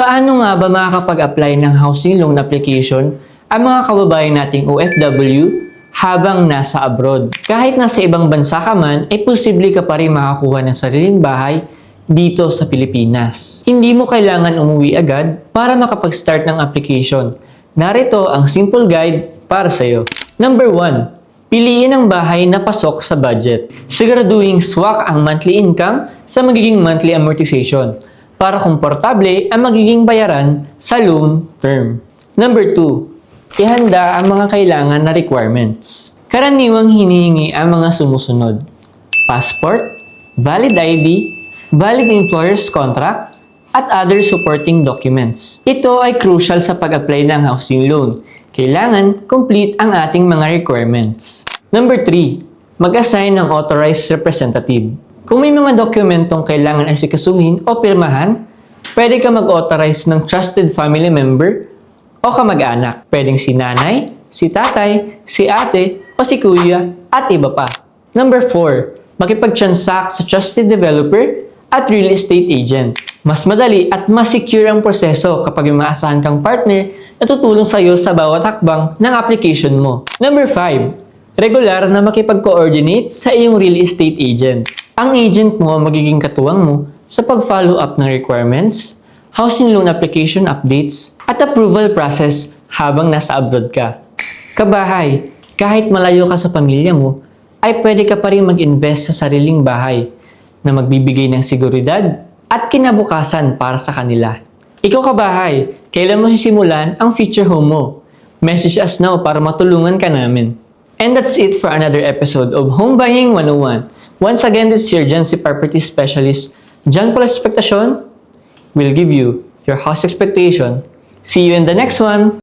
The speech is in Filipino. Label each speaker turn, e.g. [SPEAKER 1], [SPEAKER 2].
[SPEAKER 1] Paano nga ba makakapag-apply ng housing loan application ang mga kababayan nating OFW habang nasa abroad? Kahit nasa ibang bansa ka man, ay posible ka pa rin makakuha ng sariling bahay dito sa Pilipinas. Hindi mo kailangan umuwi agad para makapag-start ng application. Narito ang simple guide para sa iyo. Number 1. Piliin ang bahay na pasok sa budget. Siguraduhing swak ang monthly income sa magiging monthly amortization para komportable ang magiging bayaran sa loan term. Number 2. Ihanda ang mga kailangan na requirements. Karaniwang hinihingi ang mga sumusunod: passport, valid ID, valid employer's contract, at other supporting documents. Ito ay crucial sa pag-apply ng housing loan. Kailangan complete ang ating mga requirements. Number 3. Mag-assign ng authorized representative. Kung may mga dokumentong kailangan asikasuhin o pirmahan, pwede ka mag-authorize ng trusted family member o kamag-anak. Pwedeng si nanay, si tatay, si ate, o si kuya, at iba pa. Number 4. Makipag-transact sa trusted developer at real estate agent. Mas madali at mas secure ang proseso kapag may maasahan kang partner na tutulong sa iyo sa bawat hakbang ng application mo. Number 5. Regular na makipag-coordinate sa iyong real estate agent. Ang agent mo magiging katuwang mo sa pag-follow up ng requirements, housing loan application updates, at approval process habang nasa abroad ka. Kabahay, kahit malayo ka sa pamilya mo, ay pwede ka pa rin mag-invest sa sariling bahay na magbibigay ng seguridad at kinabukasan para sa kanila. Ikaw kabahay, kailan mo sisimulan ang future home mo? Message us now para matulungan ka namin. And that's it for another episode of Home Buying 101. Once again, this is your Jancy Property Specialist, Jan Paul Expectation, will give you your house expectation. See you in the next one!